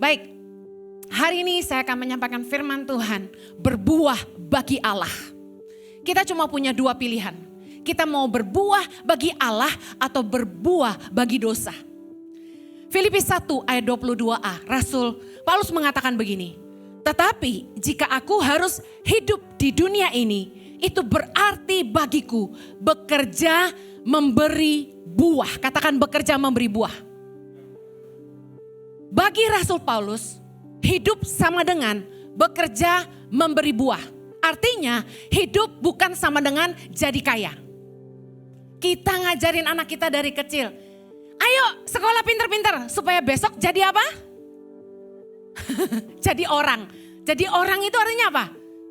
Baik, hari ini saya akan menyampaikan firman Tuhan, berbuah bagi Allah. Kita cuma punya dua pilihan. Kita mau berbuah bagi Allah atau berbuah bagi dosa. Filipi 1 ayat 22a, Rasul Paulus mengatakan begini. Tetapi jika aku harus hidup di dunia ini, itu berarti bagiku bekerja memberi buah. Katakan bekerja memberi buah. Bagi Rasul Paulus, hidup sama dengan bekerja memberi buah. Artinya hidup bukan sama dengan jadi kaya. Kita ngajarin anak kita dari kecil. Ayo sekolah pinter-pinter supaya besok jadi apa? Jadi orang. Jadi orang itu artinya apa?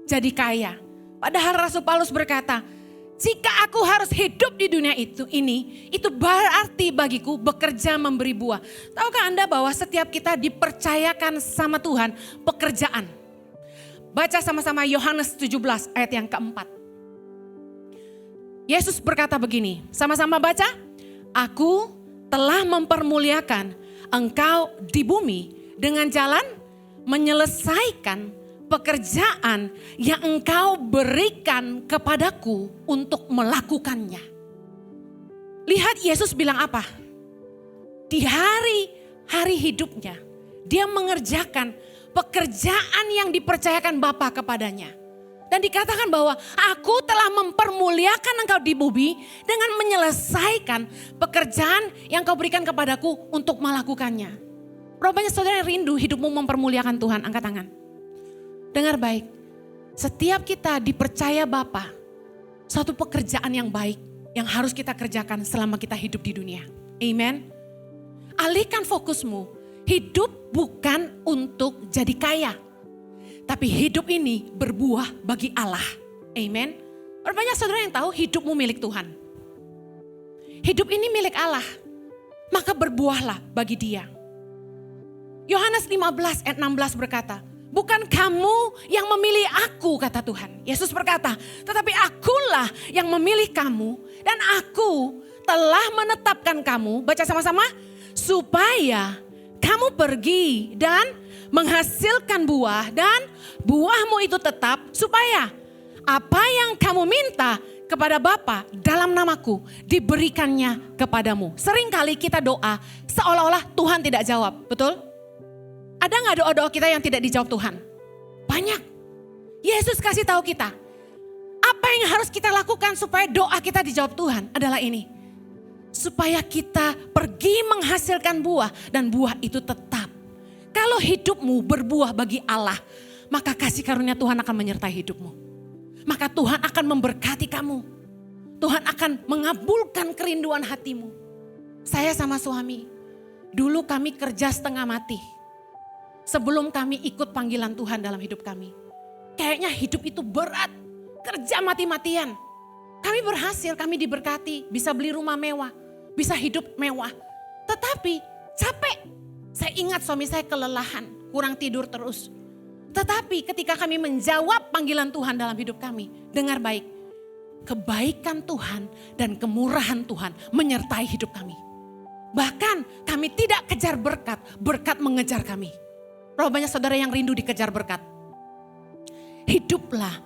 Jadi kaya. Padahal Rasul Paulus berkata, jika aku harus hidup di dunia ini, itu berarti bagiku bekerja memberi buah. Tahukah Anda bahwa setiap kita dipercayakan sama Tuhan pekerjaan? Baca sama-sama Yohanes 17 ayat yang keempat. Yesus berkata begini, sama-sama baca. Aku telah mempermuliakan engkau di bumi dengan jalan menyelesaikan pekerjaan yang engkau berikan kepadaku untuk melakukannya. Lihat Yesus bilang apa? Di hari-hari hidupnya, dia mengerjakan pekerjaan yang dipercayakan Bapa kepadanya. Dan dikatakan bahwa aku telah mempermuliakan engkau di bumi dengan menyelesaikan pekerjaan yang kau berikan kepadaku untuk melakukannya. Rupanya saudara yang rindu hidupmu mempermuliakan Tuhan, angkat tangan. Dengar baik, setiap kita dipercaya Bapa suatu pekerjaan yang baik yang harus kita kerjakan selama kita hidup di dunia. Amen. Alihkan fokusmu, hidup bukan untuk jadi kaya. Tapi hidup ini berbuah bagi Allah. Amen. Banyak saudara yang tahu hidupmu milik Tuhan. Hidup ini milik Allah. Maka berbuahlah bagi Dia. Yohanes 15 ayat 16 berkata, bukan kamu yang memilih aku, kata Tuhan. Yesus berkata, tetapi akulah yang memilih kamu dan aku telah menetapkan kamu, baca sama-sama, supaya kamu pergi dan menghasilkan buah dan buahmu itu tetap, supaya apa yang kamu minta kepada Bapa dalam namaku diberikannya kepadamu. Seringkali kita doa seolah-olah Tuhan tidak jawab, betul? Ada gak doa-doa kita yang tidak dijawab Tuhan? Banyak. Yesus kasih tahu kita, apa yang harus kita lakukan supaya doa kita dijawab Tuhan adalah ini. Supaya kita pergi menghasilkan buah dan buah itu tetap. Kalau hidupmu berbuah bagi Allah, maka kasih karunia Tuhan akan menyertai hidupmu. Maka Tuhan akan memberkati kamu. Tuhan akan mengabulkan kerinduan hatimu. Saya sama suami, dulu kami kerja setengah mati. Sebelum kami ikut panggilan Tuhan dalam hidup kami. Kayaknya hidup itu berat, kerja mati-matian. Kami berhasil, kami diberkati, bisa beli rumah mewah, bisa hidup mewah. Tetapi capek. Saya ingat suami saya kelelahan, kurang tidur terus. Tetapi ketika kami menjawab panggilan Tuhan dalam hidup kami, dengar baik. Kebaikan Tuhan dan kemurahan Tuhan menyertai hidup kami. Bahkan kami tidak kejar berkat, berkat mengejar kami. Berapa banyak saudara yang rindu dikejar berkat? Hiduplah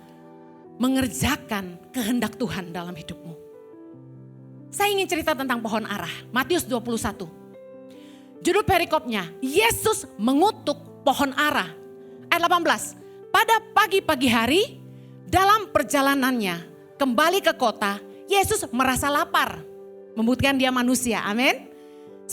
mengerjakan kehendak Tuhan dalam hidupmu. Saya ingin cerita tentang pohon ara, Matius 21. Judul perikopnya, Yesus mengutuk pohon ara. Ayat 18, pada pagi-pagi hari dalam perjalanannya kembali ke kota, Yesus merasa lapar. Membuktikan dia manusia, amin.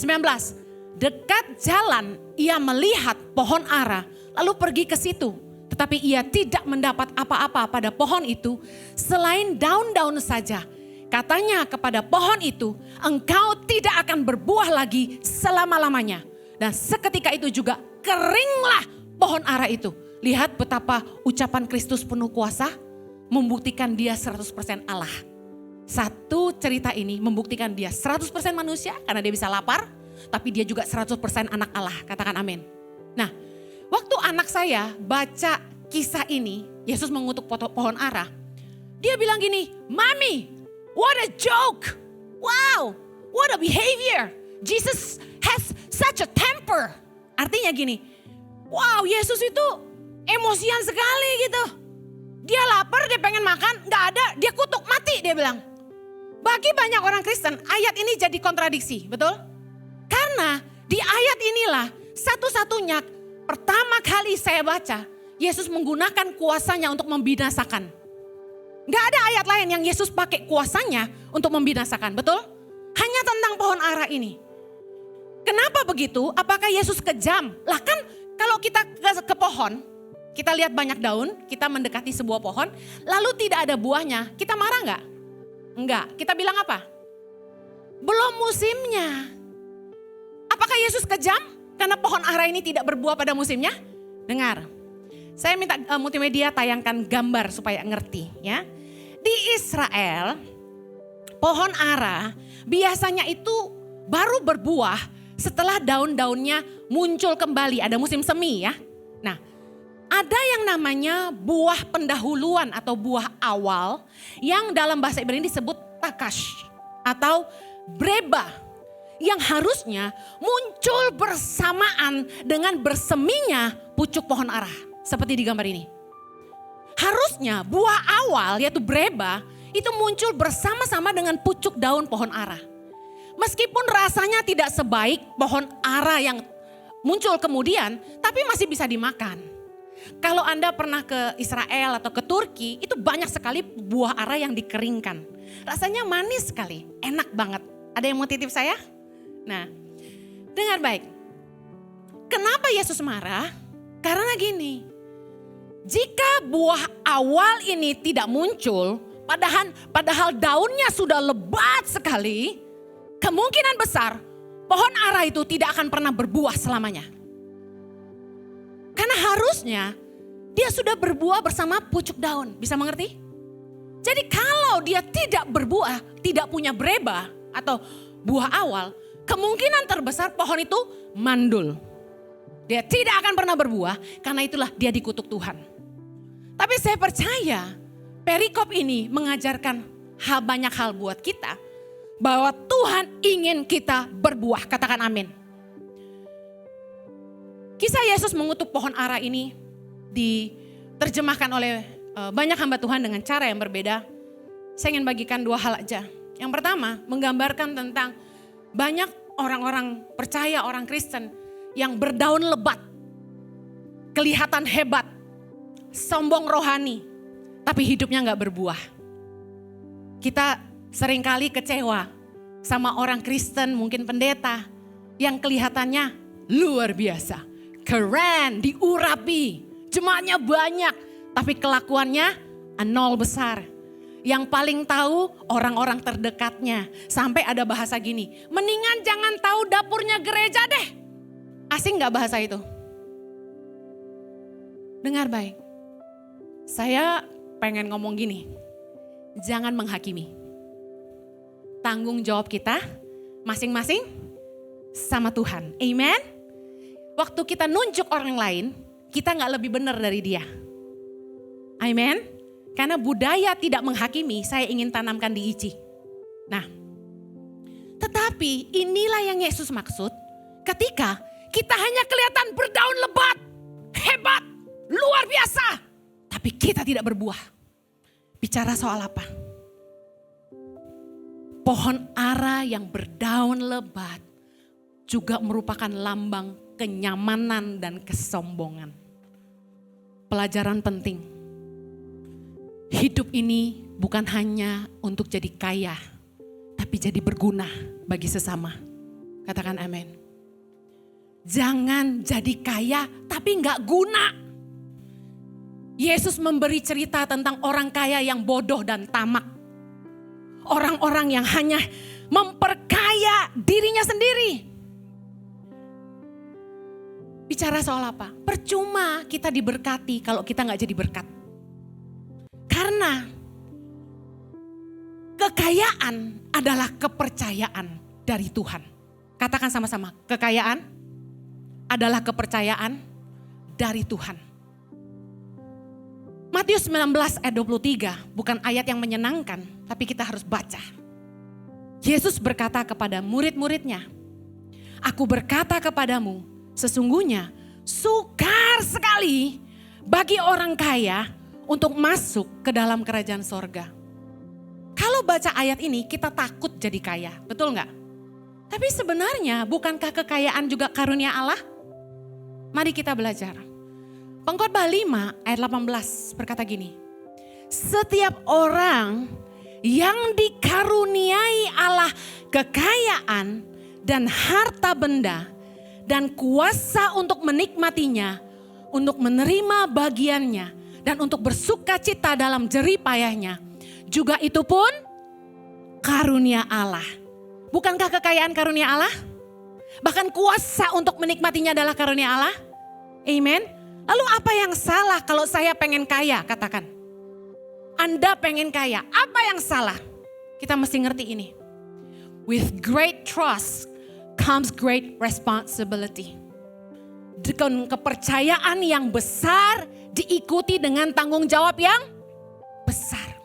19, dekat jalan ia melihat pohon ara lalu pergi ke situ. Tetapi ia tidak mendapat apa-apa pada pohon itu selain daun-daun saja. Katanya kepada pohon itu, engkau tidak akan berbuah lagi selama-lamanya. Dan seketika itu juga keringlah pohon ara itu. Lihat betapa ucapan Kristus penuh kuasa membuktikan dia 100% Allah. Satu cerita ini membuktikan dia 100% manusia karena dia bisa lapar. Tapi dia juga 100% anak Allah, katakan amin. Nah, waktu anak saya baca kisah ini, Yesus mengutuk pohon ara. Dia bilang gini, Mami, what a joke. Wow, what a behavior. Jesus has such a temper. Artinya gini, Wow, Yesus itu emosian sekali gitu. Dia lapar, dia pengen makan, gak ada, dia kutuk, mati dia bilang. Bagi banyak orang Kristen, ayat ini jadi kontradiksi, betul? Karena di ayat inilah satu-satunya pertama kali saya baca, Yesus menggunakan kuasanya untuk membinasakan. Gak ada ayat lain yang Yesus pakai kuasanya untuk membinasakan, betul? Hanya tentang pohon ara ini. Kenapa begitu? Apakah Yesus kejam? Lah kan kalau kita ke pohon, kita lihat banyak daun, kita mendekati sebuah pohon, lalu tidak ada buahnya, kita marah gak? Enggak, kita bilang apa? Belum musimnya. Apakah Yesus kejam karena pohon ara ini tidak berbuah pada musimnya? Dengar, saya minta multimedia tayangkan gambar supaya ngerti ya. Di Israel, pohon ara biasanya itu baru berbuah setelah daun-daunnya muncul kembali, ada musim semi ya. Nah, ada yang namanya buah pendahuluan atau buah awal yang dalam bahasa Ibrani disebut takash atau breba. Yang harusnya muncul bersamaan dengan berseminya pucuk pohon ara. Seperti di gambar ini. Harusnya buah awal yaitu breba itu muncul bersama-sama dengan pucuk daun pohon ara. Meskipun rasanya tidak sebaik pohon ara yang muncul kemudian, tapi masih bisa dimakan. Kalau Anda pernah ke Israel atau ke Turki, itu banyak sekali buah ara yang dikeringkan. Rasanya manis sekali, enak banget. Ada yang mau titip saya? Nah, dengar baik. Kenapa Yesus marah? Karena gini, jika buah awal ini tidak muncul, padahal daunnya sudah lebat sekali, kemungkinan besar pohon ara itu tidak akan pernah berbuah selamanya. Karena harusnya dia sudah berbuah bersama pucuk daun. Bisa mengerti? Jadi kalau dia tidak berbuah, tidak punya breba atau buah awal, kemungkinan terbesar pohon itu mandul. Dia tidak akan pernah berbuah, karena itulah dia dikutuk Tuhan. Tapi saya percaya perikop ini mengajarkan banyak hal buat kita. Bahwa Tuhan ingin kita berbuah, katakan amin. Kisah Yesus mengutuk pohon ara ini diterjemahkan oleh banyak hamba Tuhan dengan cara yang berbeda. Saya ingin bagikan dua hal aja. Yang pertama, menggambarkan tentang banyak orang-orang percaya, orang Kristen yang berdaun lebat, kelihatan hebat, sombong rohani, tapi hidupnya gak berbuah. Kita seringkali kecewa sama orang Kristen, mungkin pendeta, yang kelihatannya luar biasa, keren, diurapi, jemaatnya banyak, tapi kelakuannya nol besar. Yang paling tahu orang-orang terdekatnya. Sampai ada bahasa gini, mendingan jangan tahu dapurnya gereja deh. Asing gak bahasa itu? Dengar baik, saya pengen ngomong gini, jangan menghakimi. Tanggung jawab kita masing-masing sama Tuhan. Amen. Waktu kita nunjuk orang lain, kita gak lebih benar dari dia. Amen. Karena budaya tidak menghakimi, saya ingin tanamkan di Ici. Nah, tetapi inilah yang Yesus maksud ketika kita hanya kelihatan berdaun lebat, hebat, luar biasa, tapi kita tidak berbuah. Bicara soal apa? Pohon ara yang berdaun lebat juga merupakan lambang kenyamanan dan kesombongan. Pelajaran penting. Hidup ini bukan hanya untuk jadi kaya, tapi jadi berguna bagi sesama. Katakan amin. Jangan jadi kaya tapi gak guna. Yesus memberi cerita tentang orang kaya yang bodoh dan tamak. Orang-orang yang hanya memperkaya dirinya sendiri. Bicara soal apa? Percuma kita diberkati kalau kita gak jadi berkat. Karena kekayaan adalah kepercayaan dari Tuhan. Katakan sama-sama, kekayaan adalah kepercayaan dari Tuhan. Matius 19 ayat 23 bukan ayat yang menyenangkan, tapi kita harus baca. Yesus berkata kepada murid-muridnya, "Aku berkata kepadamu, sesungguhnya sukar sekali bagi orang kaya untuk masuk ke dalam kerajaan sorga. Kalau baca ayat ini kita takut jadi kaya, betul nggak? Tapi sebenarnya bukankah kekayaan juga karunia Allah? Mari kita belajar. Pengkhotbah 5 ayat 18 berkata gini. Setiap orang yang dikaruniai Allah kekayaan dan harta benda dan kuasa untuk menikmatinya, untuk menerima bagiannya dan untuk bersuka cita dalam jerih payahnya, juga itu pun karunia Allah. Bukankah kekayaan karunia Allah? Bahkan kuasa untuk menikmatinya adalah karunia Allah. Amen. Lalu apa yang salah kalau saya pengen kaya? Katakan. Anda pengen kaya, apa yang salah? Kita mesti ngerti ini. With great trust comes great responsibility. Dengan kepercayaan yang besar diikuti dengan tanggung jawab yang besar.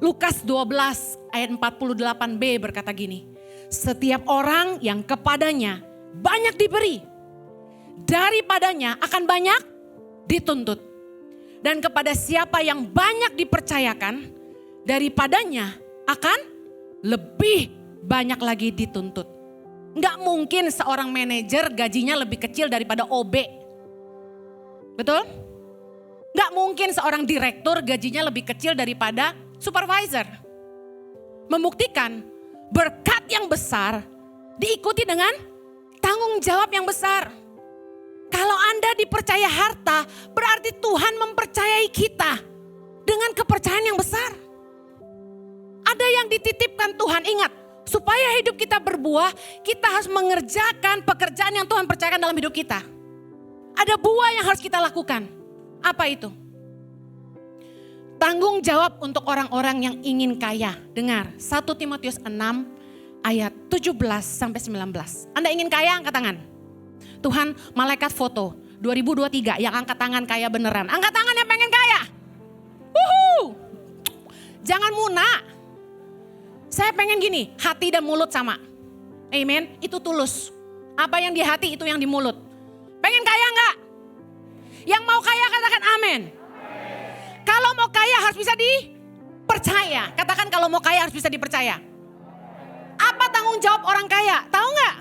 Lukas 12 ayat 48b berkata gini. Setiap orang yang kepadanya banyak diberi, daripadanya akan banyak dituntut. Dan kepada siapa yang banyak dipercayakan, daripadanya akan lebih banyak lagi dituntut. Nggak mungkin seorang manajer gajinya lebih kecil daripada OB. Betul? Nggak mungkin seorang direktur gajinya lebih kecil daripada supervisor. Membuktikan berkat yang besar diikuti dengan tanggung jawab yang besar. Kalau Anda dipercaya harta, berarti Tuhan mempercayai kita dengan kepercayaan yang besar. Ada yang dititipkan Tuhan, ingat, supaya hidup kita berbuah, kita harus mengerjakan pekerjaan yang Tuhan percayakan dalam hidup kita. Ada buah yang harus kita lakukan. Apa itu? Tanggung jawab untuk orang-orang yang ingin kaya. Dengar, 1 Timotius 6 ayat 17 sampai 19. Anda ingin kaya, angkat tangan. Tuhan, malaikat foto 2023 yang angkat tangan kaya beneran. Angkat tangan yang pengen kaya. Wuhu. Jangan muna. Saya pengen gini, hati dan mulut sama. Amen. Itu tulus. Apa yang di hati itu yang di mulut. Pengen kaya enggak? Yang mau kaya katakan amin. Kalau mau kaya harus bisa dipercaya. Katakan kalau mau kaya harus bisa dipercaya. Apa tanggung jawab orang kaya? Tahu enggak?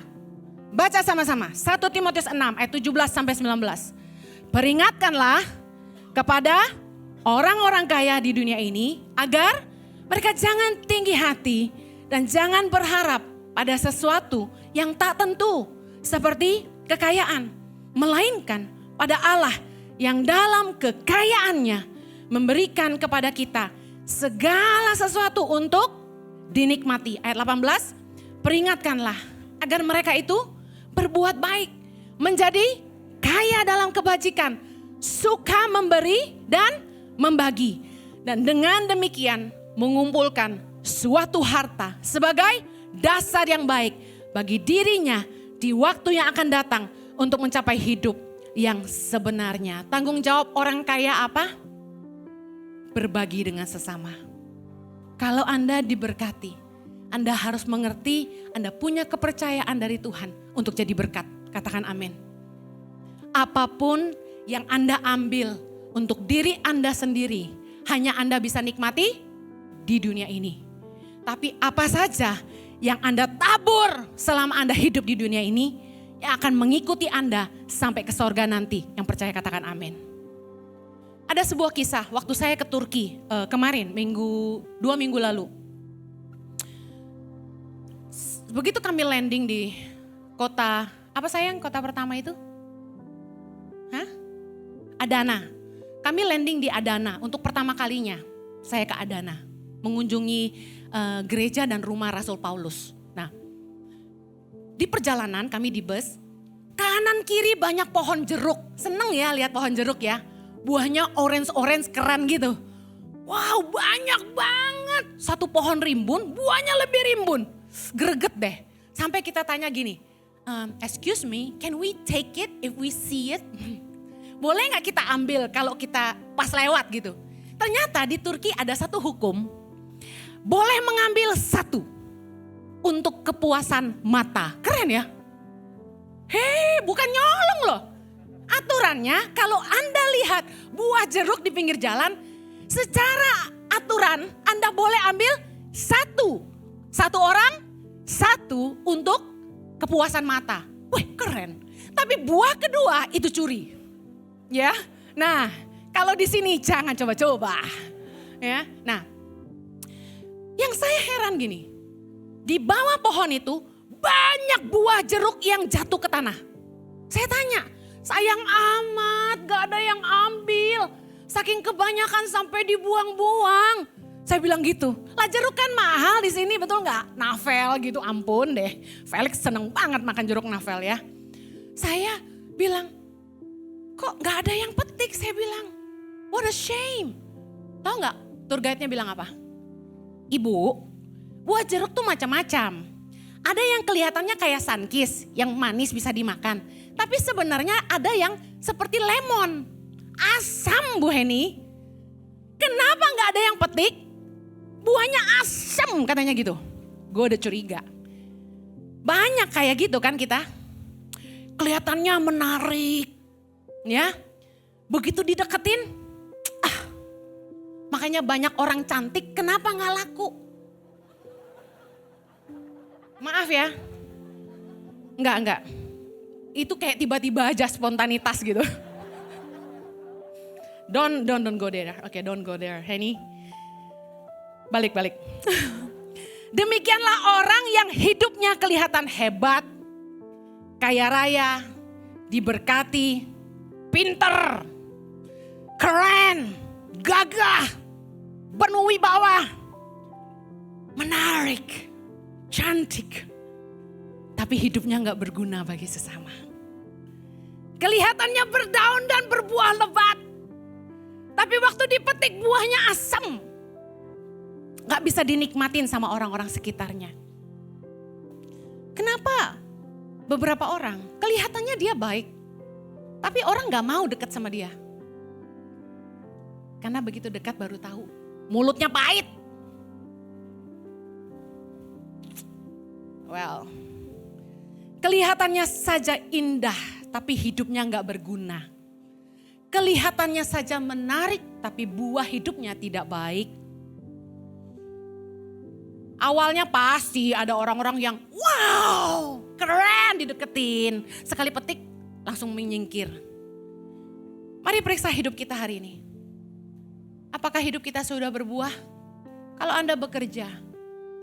Baca sama-sama. 1 Timotius 6 ayat 17 sampai 19. Peringatkanlah kepada orang-orang kaya di dunia ini agar mereka jangan tinggi hati dan jangan berharap pada sesuatu yang tak tentu seperti kekayaan, melainkan pada Allah yang dalam kekayaannya memberikan kepada kita segala sesuatu untuk dinikmati. Ayat 18, peringatkanlah agar mereka itu berbuat baik, menjadi kaya dalam kebajikan, suka memberi dan membagi. Dan dengan demikian mengumpulkan suatu harta sebagai dasar yang baik bagi dirinya di waktu yang akan datang untuk mencapai hidup yang sebenarnya. Tanggung jawab orang kaya apa? Berbagi dengan sesama. Kalau Anda diberkati, Anda harus mengerti Anda punya kepercayaan dari Tuhan untuk jadi berkat. Katakan amin. Apapun yang Anda ambil untuk diri Anda sendiri, hanya Anda bisa nikmati di dunia ini. Tapi apa saja yang Anda tabur selama Anda hidup di dunia ini, yang akan mengikuti Anda sampai ke sorga nanti. Yang percaya katakan amin. Ada sebuah kisah waktu saya ke Turki kemarin, 2 minggu lalu. Begitu kami landing di kota, apa sayang kota pertama itu? Adana. Kami landing di Adana untuk pertama kalinya saya ke Adana. Mengunjungi gereja dan rumah Rasul Paulus. Nah, di perjalanan kami di bus, kanan kiri banyak pohon jeruk. Seneng ya lihat pohon jeruk ya. Buahnya orange keren gitu. Wow, banyak banget. Satu pohon rimbun, buahnya lebih rimbun. Greget deh. Sampai kita tanya gini, excuse me, can we take it if we see it? Boleh gak kita ambil kalau kita pas lewat gitu? Ternyata di Turki ada satu hukum, boleh mengambil satu untuk kepuasan mata. Keren ya? Hei, bukan nyolong loh. aturannya kalau Anda lihat buah jeruk di pinggir jalan, secara aturan Anda boleh ambil satu. Satu orang, satu untuk kepuasan mata. Wih, keren. Tapi buah kedua itu curi. Ya. Nah, kalau di sini jangan coba-coba. Ya. Nah, yang saya heran gini. Di bawah pohon itu banyak buah jeruk yang jatuh ke tanah. Saya tanya, sayang amat gak ada yang ambil. Saking kebanyakan sampai dibuang-buang. Saya bilang gitu, lah jeruk kan mahal di sini, betul gak? Navel gitu, ampun deh. Felix seneng banget makan jeruk navel ya. Saya bilang, kok gak ada yang petik? Saya bilang, what a shame. Tahu gak tour guide-nya bilang apa? Ibu, buah jeruk tuh macam-macam. Ada yang kelihatannya kayak sunkist, yang manis bisa dimakan. Tapi sebenarnya ada yang seperti lemon. Asam Bu Heni. Kenapa gak ada yang petik? Buahnya asam katanya gitu. Gue udah curiga. Banyak kayak gitu kan kita. Kelihatannya menarik. Ya. Begitu dideketin. Makanya banyak orang cantik kenapa gak laku? Maaf ya. Enggak. Itu kayak tiba-tiba aja spontanitas gitu. Don't go there. Oke, don't go there. Henny. Balik. Demikianlah orang yang hidupnya kelihatan hebat, kaya raya, diberkati, pinter, keren, gagah, berwibawa, menarik, cantik. Tapi hidupnya gak berguna bagi sesama. Kelihatannya berdaun dan berbuah lebat. Tapi waktu dipetik buahnya asam. Gak bisa dinikmatin sama orang-orang sekitarnya. Kenapa beberapa orang kelihatannya dia baik. Tapi orang gak mau dekat sama dia. Karena begitu dekat baru tahu. Mulutnya pahit. Well, kelihatannya saja indah tapi hidupnya gak berguna. Kelihatannya saja menarik tapi buah hidupnya tidak baik. Awalnya pasti ada orang-orang yang wow keren dideketin. Sekali petik langsung menyingkir. Mari periksa hidup kita hari ini. Apakah hidup kita sudah berbuah? Kalau Anda bekerja,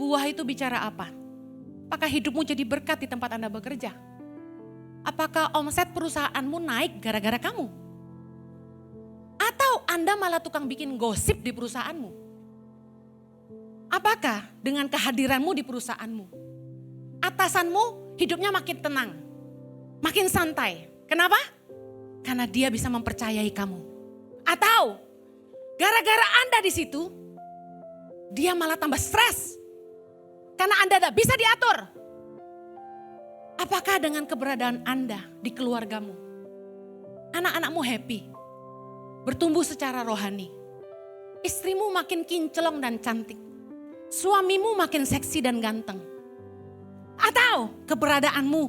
buah itu bicara apa? Apakah hidupmu jadi berkat di tempat Anda bekerja? Apakah omset perusahaanmu naik gara-gara kamu? Atau Anda malah tukang bikin gosip di perusahaanmu? Apakah dengan kehadiranmu di perusahaanmu, atasanmu hidupnya makin tenang, makin santai? Kenapa? Karena dia bisa mempercayai kamu. Atau gara-gara Anda di situ, dia malah tambah stres. Karena Anda tidak bisa diatur. Apakah dengan keberadaan Anda di keluargamu, anak-anakmu happy, bertumbuh secara rohani, istrimu makin kinclong dan cantik, suamimu makin seksi dan ganteng, atau keberadaanmu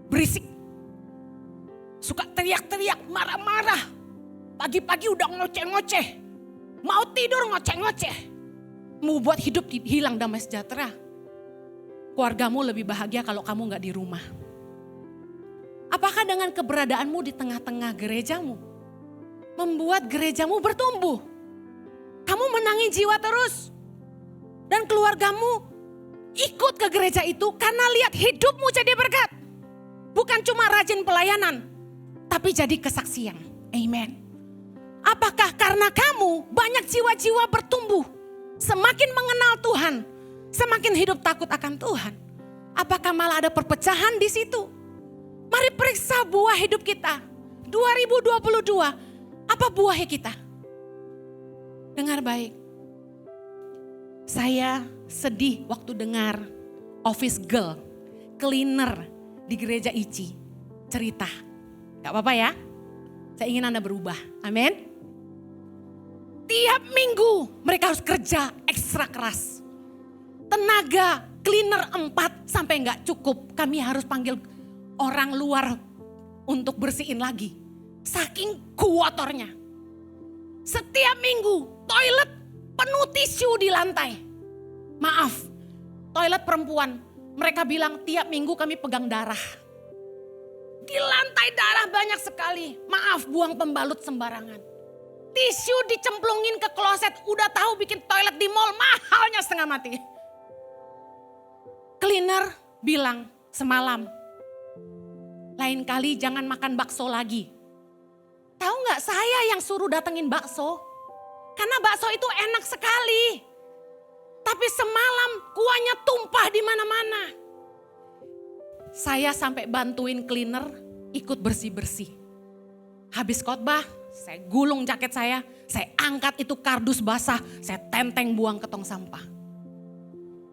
berisik, suka teriak-teriak, marah-marah, pagi-pagi udah ngoceh-ngoceh, mau tidur ngoceh-ngoceh, mau buat hidup hilang damai sejahtera. Keluargamu lebih bahagia kalau kamu gak di rumah. Apakah dengan keberadaanmu di tengah-tengah gerejamu membuat gerejamu bertumbuh? Kamu menangin jiwa terus. Dan keluargamu ikut ke gereja itu karena lihat hidupmu jadi berkat. Bukan cuma rajin pelayanan, tapi jadi kesaksian. Amen. Apakah karena kamu banyak jiwa-jiwa bertumbuh, semakin mengenal Tuhan, semakin hidup takut akan Tuhan? Apakah malah ada perpecahan di situ? Mari periksa buah hidup kita. 2022, apa buahnya kita? Dengar baik. Saya sedih waktu dengar office girl, cleaner di gereja ICI cerita. Gak apa-apa ya, saya ingin Anda berubah. Amin. Tiap minggu mereka harus kerja ekstra keras. Tenaga cleaner 4 sampai gak cukup. Kami harus panggil orang luar untuk bersihin lagi. Saking kotornya. Setiap minggu toilet penuh tisu di lantai. Maaf, toilet perempuan. Mereka bilang tiap minggu kami pegang darah. Di lantai darah banyak sekali. Maaf, buang pembalut sembarangan. Tisu dicemplungin ke kloset. Udah tahu bikin toilet di mall mahalnya setengah mati. Cleaner bilang semalam, lain kali jangan makan bakso lagi. Tahu gak, saya yang suruh datengin bakso. Karena bakso itu enak sekali. Tapi semalam kuahnya tumpah di mana-mana. Saya sampai bantuin cleaner ikut bersih-bersih. Habis khotbah, saya gulung jaket saya angkat itu kardus basah, saya tenteng buang ke tong sampah.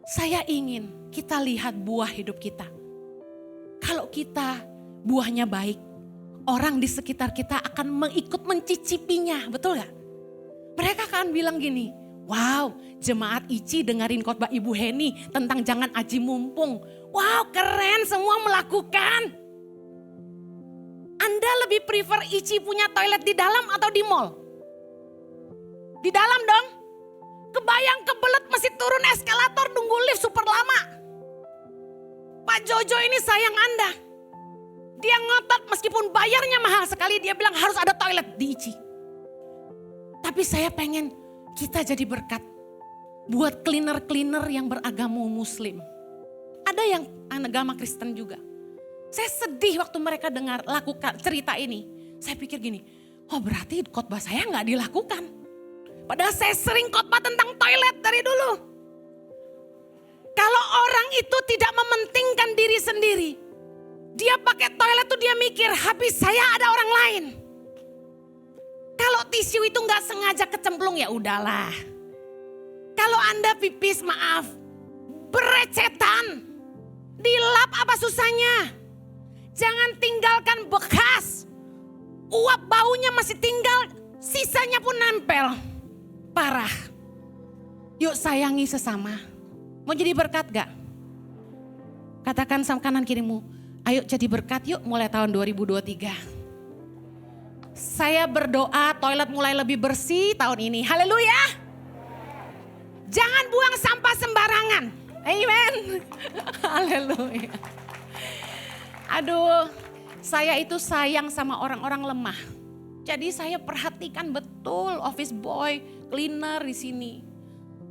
Saya ingin kita lihat buah hidup kita. Kalau kita buahnya baik, orang di sekitar kita akan mengikut mencicipinya, betul gak? Mereka akan bilang gini, wow, jemaat ICI dengerin khotbah Ibu Heni tentang jangan aji mumpung. Wow, keren, semua melakukan. Anda lebih prefer ICI punya toilet di dalam atau di mall? Di dalam dong. Kebayang kebelet mesti turun eskalator nunggu lift super lama. Pak Jojo ini sayang Anda. Dia ngotot meskipun bayarnya mahal sekali, dia bilang harus ada toilet di ICI. Tapi saya pengen kita jadi berkat buat cleaner-cleaner yang beragama Muslim. Ada yang agama Kristen juga. Saya sedih waktu mereka dengar lakukan cerita ini. Saya pikir gini, oh berarti khotbah saya gak dilakukan. Padahal saya sering khotbah tentang toilet dari dulu. Kalau orang itu tidak mementingkan diri sendiri, dia pakai toilet tuh dia mikir habis saya ada orang lain. Kalau tisu itu gak sengaja kecemplung ya udahlah. Kalau Anda pipis maaf, berecetan, dilap apa susahnya? Jangan tinggalkan bekas. Uap baunya masih tinggal, sisanya pun nempel. Parah. Yuk sayangi sesama. Mau jadi berkat gak? Katakan sama kanan kirimu, ayo jadi berkat yuk mulai tahun 2023. Saya berdoa toilet mulai lebih bersih tahun ini. Haleluya. Jangan buang sampah sembarangan. Amen. Haleluya. Aduh, saya itu sayang sama orang-orang lemah. Jadi saya perhatikan betul office boy, cleaner di sini.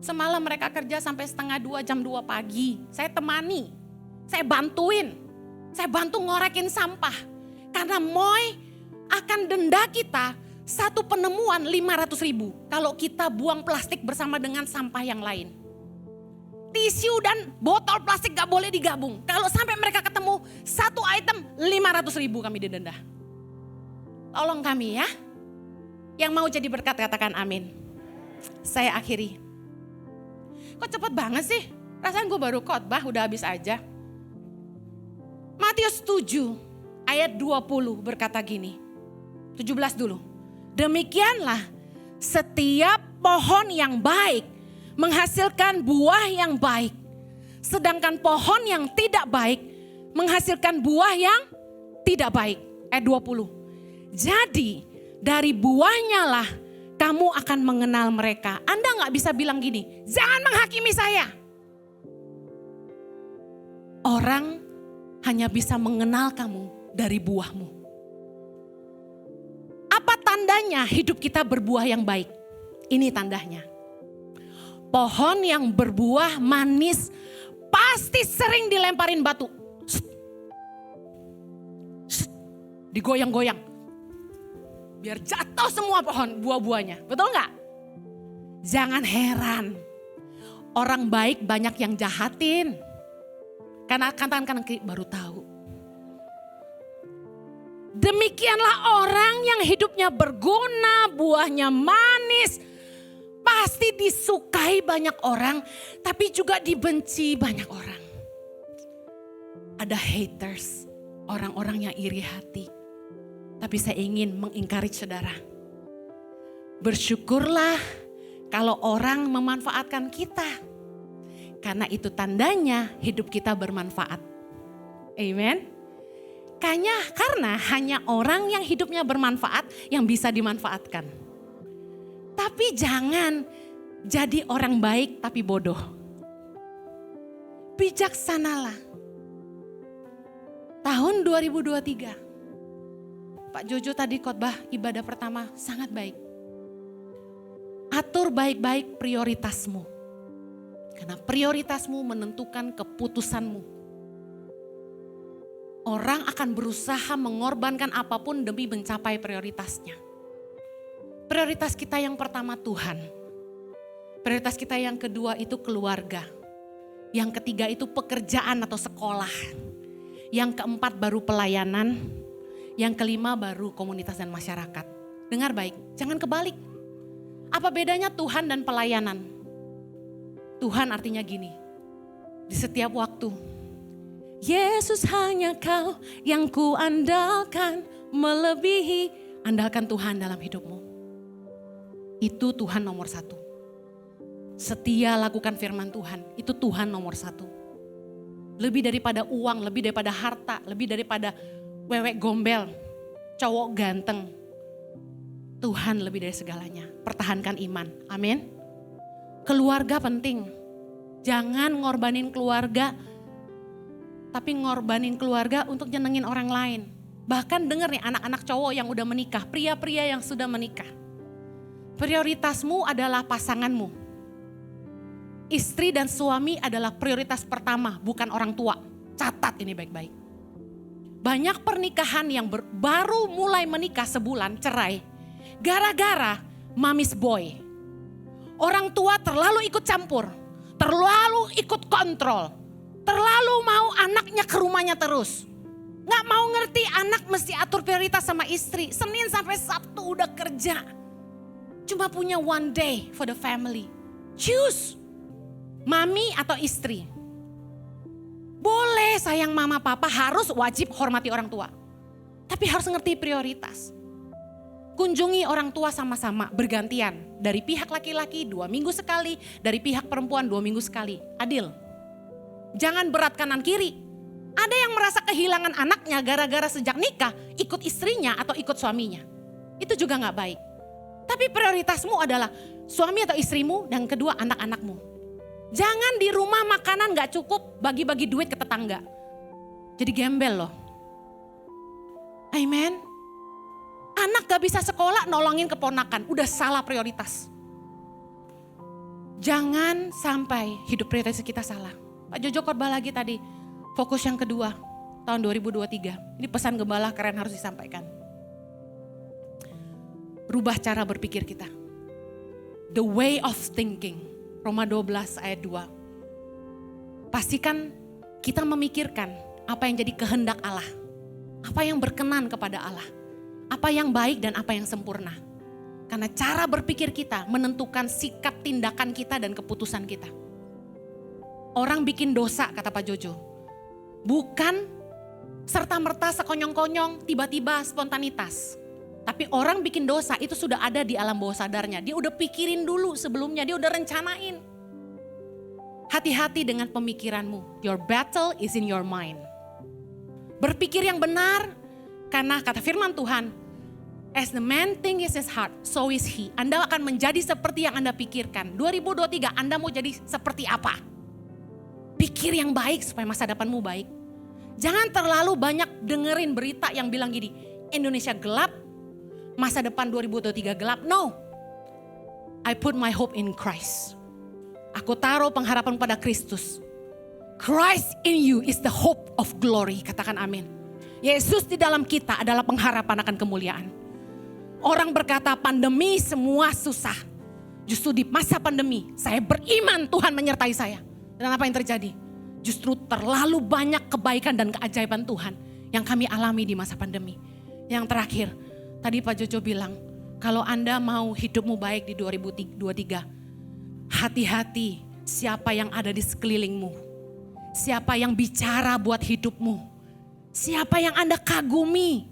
Semalam mereka kerja sampai 1:30 jam 2 pagi. Saya temani, saya bantuin. Saya bantu ngorekin sampah. Karena Moy akan denda kita satu penemuan 500.000 kalau kita buang plastik bersama dengan sampah yang lain. Tisu dan botol plastik gak boleh digabung. Kalau sampai mereka ketemu satu item 500.000 kami didenda. Tolong kami ya. Yang mau jadi berkat katakan amin. Saya akhiri. Kok cepet banget sih? Rasanya gue baru khotbah udah habis aja. Matius 7 ayat 20 berkata gini. 17 dulu. Demikianlah setiap pohon yang baik menghasilkan buah yang baik. Sedangkan pohon yang tidak baik menghasilkan buah yang tidak baik. Ayat 20. Jadi dari buahnya lah kamu akan mengenal mereka. Anda gak bisa bilang gini, jangan menghakimi saya. Orang hanya bisa mengenal kamu dari buahmu. Apa tandanya hidup kita berbuah yang baik? Ini tandanya. Pohon yang berbuah manis pasti sering dilemparin batu. Digoyang-goyang. Biar jatuh semua pohon buah-buahnya. Betul gak? Jangan heran. Orang baik banyak yang jahatin. Karena kanan kiri baru tahu. Demikianlah orang yang hidupnya berguna, buahnya manis. Pasti disukai banyak orang, tapi juga dibenci banyak orang. Ada haters, orang-orang yang iri hati. Tapi saya ingin mengencourage saudara. Bersyukurlah kalau orang memanfaatkan kita. Karena itu tandanya hidup kita bermanfaat. Amen. Karena hanya orang yang hidupnya bermanfaat yang bisa dimanfaatkan. Tapi jangan jadi orang baik tapi bodoh. Bijaksanalah. Tahun 2023. Pak Jojo tadi khotbah ibadah pertama sangat baik. Atur baik-baik prioritasmu. Karena prioritasmu menentukan keputusanmu. Orang akan berusaha mengorbankan apapun demi mencapai prioritasnya. Prioritas kita yang pertama Tuhan. Prioritas kita yang kedua itu keluarga. Yang ketiga itu pekerjaan atau sekolah. Yang keempat baru pelayanan. Yang kelima baru komunitas dan masyarakat. Dengar baik, jangan kebalik. Apa bedanya Tuhan dan pelayanan? Tuhan artinya gini, di setiap waktu. Yesus hanya kau yang ku andalkan, melebihi. Andalkan Tuhan dalam hidupmu. Itu Tuhan nomor satu. Setia lakukan firman Tuhan, itu Tuhan nomor satu. Lebih daripada uang, lebih daripada harta, lebih daripada wewek gombel, cowok ganteng. Tuhan lebih dari segalanya. Pertahankan iman, amin. Keluarga penting. Jangan ngorbanin keluarga, tapi ngorbanin keluarga untuk nyenengin orang lain. Bahkan denger nih anak-anak cowok yang udah menikah, pria-pria yang sudah menikah. Prioritasmu adalah pasanganmu. Istri dan suami adalah prioritas pertama, bukan orang tua. Catat ini baik-baik. Banyak pernikahan yang baru mulai menikah sebulan cerai. Gara-gara mami's boy. Orang tua terlalu ikut campur, terlalu ikut kontrol. Terlalu mau anaknya ke rumahnya terus. Gak mau ngerti anak mesti atur prioritas sama istri. Senin sampai Sabtu udah kerja. Cuma punya one day for the family. Choose. Mami atau istri. Boleh sayang mama papa, harus wajib hormati orang tua. Tapi harus ngerti prioritas. Kunjungi orang tua sama-sama bergantian. Dari pihak laki-laki 2 minggu sekali. Dari pihak perempuan 2 minggu sekali. Adil. Jangan berat kanan kiri. Ada yang merasa kehilangan anaknya gara-gara sejak nikah ikut istrinya atau ikut suaminya. Itu juga gak baik. Tapi prioritasmu adalah suami atau istrimu dan kedua anak-anakmu. Jangan di rumah makanan gak cukup bagi-bagi duit ke tetangga. Jadi gembel loh. Amen. Anak gak bisa sekolah nolongin keponakan. Udah salah prioritas. Jangan sampai hidup prioritas kita salah. Pak Jojo khotbah lagi tadi, fokus yang kedua tahun 2023. Ini pesan gembala keren harus disampaikan. Rubah cara berpikir kita. The way of thinking. Roma 12 ayat 2. Pastikan kita memikirkan apa yang jadi kehendak Allah. Apa yang berkenan kepada Allah. Apa yang baik dan apa yang sempurna. Karena cara berpikir kita menentukan sikap tindakan kita dan keputusan kita. Orang bikin dosa kata Pak Jojo. Bukan serta-merta sekonyong-konyong tiba-tiba spontanitas. Tapi orang bikin dosa itu sudah ada di alam bawah sadarnya. Dia udah pikirin dulu sebelumnya, dia udah rencanain. Hati-hati dengan pemikiranmu. Your battle is in your mind. Berpikir yang benar karena kata firman Tuhan. As the man thinks in his heart, so is he. Anda akan menjadi seperti yang Anda pikirkan. 2023 Anda mau jadi seperti apa? Pikir yang baik supaya masa depanmu baik. Jangan terlalu banyak dengerin berita yang bilang gini, Indonesia gelap, masa depan 2023 gelap. No, I put my hope in Christ. Aku taruh pengharapan pada Kristus. Christ in you is the hope of glory. Katakan amin. Yesus di dalam kita adalah pengharapan akan kemuliaan. Orang berkata pandemi semua susah. Justru di masa pandemi saya beriman Tuhan menyertai saya. Dan apa yang terjadi? Justru terlalu banyak kebaikan dan keajaiban Tuhan yang kami alami di masa pandemi. Yang terakhir, tadi Pak Jojo bilang, kalau Anda mau hidupmu baik di 2023, hati-hati siapa yang ada di sekelilingmu. Siapa yang bicara buat hidupmu. Siapa yang Anda kagumi.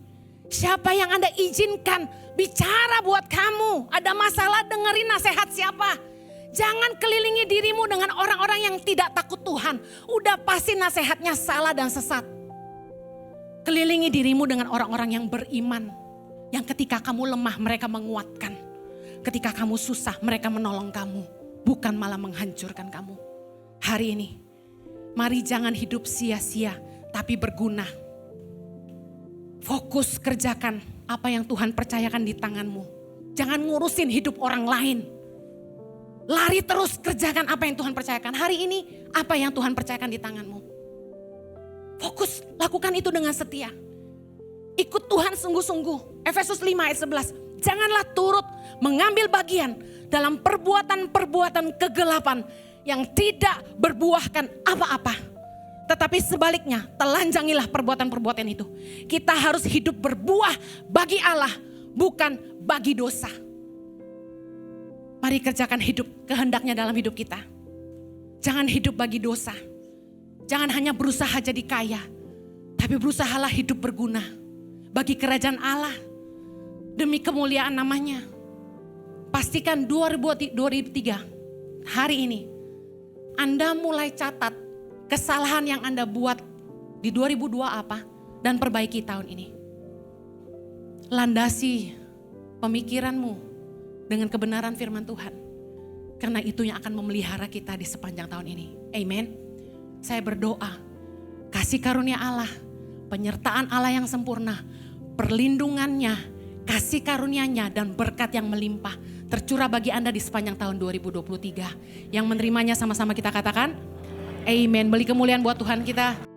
Siapa yang Anda izinkan bicara buat kamu. Ada masalah dengerin nasihat siapa. Jangan kelilingi dirimu dengan orang-orang yang tidak takut Tuhan. Udah pasti nasihatnya salah dan sesat. Kelilingi dirimu dengan orang-orang yang beriman. Yang ketika kamu lemah mereka menguatkan. Ketika kamu susah mereka menolong kamu. Bukan malah menghancurkan kamu. Hari ini mari jangan hidup sia-sia tapi berguna. Fokus kerjakan apa yang Tuhan percayakan di tanganmu. Jangan ngurusin hidup orang lain. Lari terus kerjakan apa yang Tuhan percayakan. Hari ini apa yang Tuhan percayakan di tanganmu. Fokus, lakukan itu dengan setia. Ikut Tuhan sungguh-sungguh. Efesus 5 ayat 11. Janganlah turut mengambil bagian dalam perbuatan-perbuatan kegelapan yang tidak berbuahkan apa-apa. Tetapi sebaliknya, telanjangilah perbuatan-perbuatan itu. Kita harus hidup berbuah bagi Allah, bukan bagi dosa. Mari kerjakan hidup kehendaknya dalam hidup kita. Jangan hidup bagi dosa. Jangan hanya berusaha jadi kaya, tapi berusahalah hidup berguna bagi kerajaan Allah. Demi kemuliaan namanya. Pastikan 2023 hari ini Anda mulai catat kesalahan yang Anda buat di 2002 apa dan perbaiki tahun ini. Landasi pemikiranmu dengan kebenaran firman Tuhan. Karena itu yang akan memelihara kita di sepanjang tahun ini. Amen. Saya berdoa, kasih karunia Allah, penyertaan Allah yang sempurna, perlindungannya, kasih karunia-Nya dan berkat yang melimpah tercurah bagi Anda di sepanjang tahun 2023. Yang menerimanya sama-sama kita katakan, amen. Beri kemuliaan buat Tuhan kita.